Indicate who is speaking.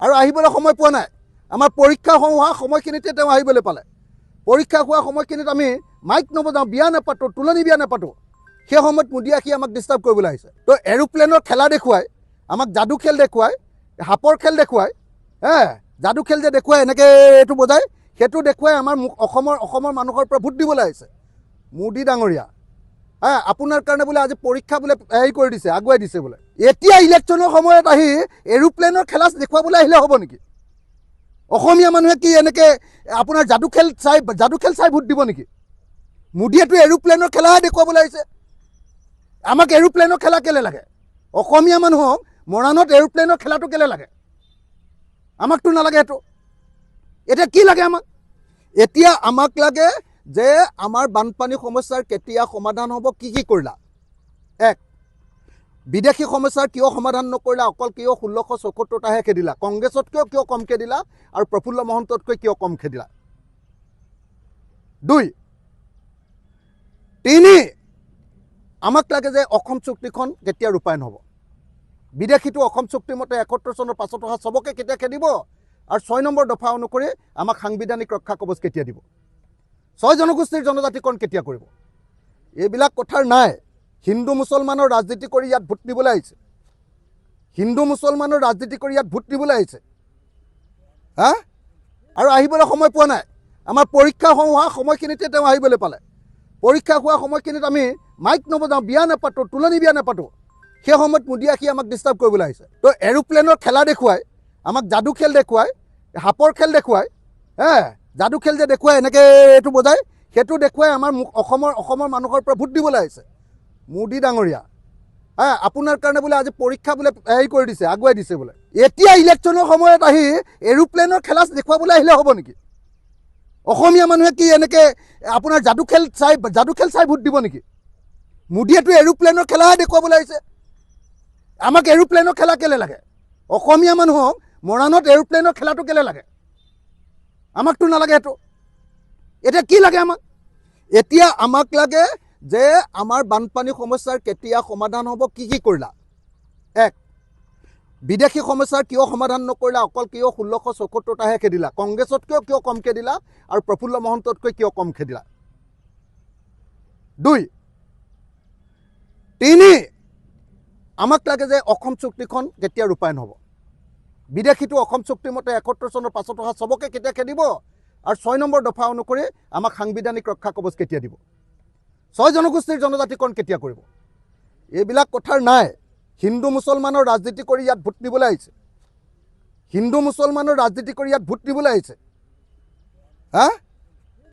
Speaker 1: আৰু আহিবলৈ সময় পোৱা নাই। আমাৰ পৰীক্ষা হোৱা সময়খিনিতে তেওঁ আহিবলৈ পালে। পৰীক্ষা হোৱা সময়খিনিত আমি মাইক নবজাওঁ, বিয়া নাপাতোঁ, তোলনি বিয়া নাপাতোঁ। সেই সময়ত মোদী আহি আমাক ডিষ্টাৰ্ব কৰিবলৈ আহিছে। তো এৰোপ্লেনৰ খেলা দেখুৱাই, আমাক যাদু খেল দেখুৱাই, সাপৰ খেল দেখুৱাই, যাদু খেল যে দেখুৱাই এনেকৈ এইটো বজাই, সেইটো দেখুৱাই আমাৰ অসমৰ মানুহৰ পৰা ভোট দিবলৈ আহিছে। মোদী ডাঙৰীয়া আপোনাৰ কাৰণে বোলে আজি পৰীক্ষা বোলে হেৰি কৰি দিছে, আগুৱাই দিছে বোলে। এতিয়া ইলেকশ্যনৰ সময়ত আহি এৰোপ্লেনৰ খেলা দেখুৱাবলৈ আহিলে হ'ব নেকি? অসমীয়া মানুহে কি এনেকৈ আপোনাৰ যাদু খেল চাই ভোট দিব নেকি? মোদীয়েতো এৰোপ্লেনৰ খেলাহে দেখুৱাবলৈ আহিছে। আমাক এৰোপ্লেনৰ খেলা কেলৈ লাগে? অসমীয়া মানুহক মৰাণত এৰোপ্লেনৰ খেলাটো কেলৈ লাগে? আমাকতো নালাগে সেইটো। এতিয়া কি লাগে আমাক? এতিয়া আমাক লাগে যে আমাৰ বানপানী সমস্যাৰ কেতিয়া সমাধান হ'ব, কি কৰিলা? এক, বিদেশী সমস্যাৰ কিয় সমাধান নকৰিলা? অকল কিয় 1674টাহে খেদিলা? কংগ্ৰেছতকৈও কিয় কমকৈ দিলা? আৰু প্ৰফুল্ল মহন্ততকৈ কিয় কমকৈ দিলা? 2, 3, আমাক লাগে যে অসম চুক্তিখন কেতিয়া ৰূপায়ণ হ'ব? বিদেশীটো অসম চুক্তি মতে 71 চনৰ পাছত অহা চবকে কেতিয়া খেদিব? আৰু 6 নম্বৰ দফা অনুসৰি আমাক সাংবিধানিক ৰক্ষা কবচ কেতিয়া দিব? 6 জনগোষ্ঠীৰ জনজাতিকৰণ কেতিয়া কৰিব? এইবিলাক কথাৰ নাই। হিন্দু মুছলমানৰ ৰাজনীতি কৰি ইয়াত ভোট দিবলৈ আহিছে। হিন্দু মুছলমানৰ ৰাজনীতি কৰি ইয়াত ভোট দিবলৈ আহিছে। আৰু আহিবলৈ সময় পোৱা নাই। আমাৰ পৰীক্ষা হোৱা সময়খিনিতে তেওঁ আহিবলৈ পালে। পৰীক্ষা হোৱা সময়খিনিত আমি মাইক নবজাওঁ, বিয়া নাপাতোঁ, তোলনি বিয়া নাপাতোঁ। সেই সময়ত মোদী আহি আমাক ডিষ্টাৰ্ব কৰিবলৈ আহিছে। তো এৰোপ্লেনৰ খেলা দেখুৱাই, আমাক যাদু খেল দেখুৱাই, সাপৰ খেল দেখুৱাই, যাদু খেল যে দেখুৱাই এনেকৈ এইটো বজাই, সেইটো দেখুৱাই আমাৰ অসমৰ মানুহৰ পৰা ভোট দিবলৈ আহিছে। মোদী ডাঙৰীয়া আপোনাৰ কাৰণে বোলে আজি পৰীক্ষা বোলে হেৰি কৰি দিছে, আগুৱাই দিছে বোলে। এতিয়া ইলেকশ্যনৰ সময়ত আহি এৰোপ্লেনৰ খেলা দেখুৱাবলৈ আহিলে হ'ব নেকি? অসমীয়া মানুহে কি এনেকৈ আপোনাৰ যাদু খেল চাই ভোট দিব নেকি? মোদীয়েতো এৰোপ্লেনৰ খেলাহে দেখুৱাবলৈ আহিছে। আমাক এৰোপ্লেনৰ খেলা কেলৈ লাগে? অসমীয়া মানুহক মৰাণত এৰোপ্লেনৰ খেলাটো কেলৈ লাগে? আমাকতো নালাগে সেইটো। এতিয়া কি লাগে আমাক? এতিয়া আমাক লাগে যে আমাৰ বানপানী সমস্যাৰ কেতিয়া সমাধান হ'ব, কি কৰিলা? 1, বিদেশী সমস্যাৰ কিয় সমাধান নকৰিলা? অকল কিয় 1674টাহে খেদিলা? কংগ্ৰেছতকৈও কিয় কমকৈ দিলা? আৰু প্ৰফুল্ল মহন্ততকৈ কিয় কম খেদিলা? 2, 3, আমাক লাগে যে অসম চুক্তিখন কেতিয়া ৰূপায়ণ হ'ব? বিদেশীটো অসম চুক্তি মতে 71 চনৰ পাছত অহা চবকে কেতিয়া খেদিব? আৰু 6 নম্বৰ দফা অনুসৰি আমাক সাংবিধানিক ৰক্ষা কবচ কেতিয়া দিব? 6 জনগোষ্ঠীৰ জনজাতিকৰণ কেতিয়া কৰিব? এইবিলাক কথাৰ নাই। হিন্দু মুছলমানৰ ৰাজনীতি কৰি ইয়াত ভোট দিবলৈ আহিছে। হিন্দু মুছলমানৰ ৰাজনীতি কৰি ইয়াত ভোট দিবলৈ আহিছে।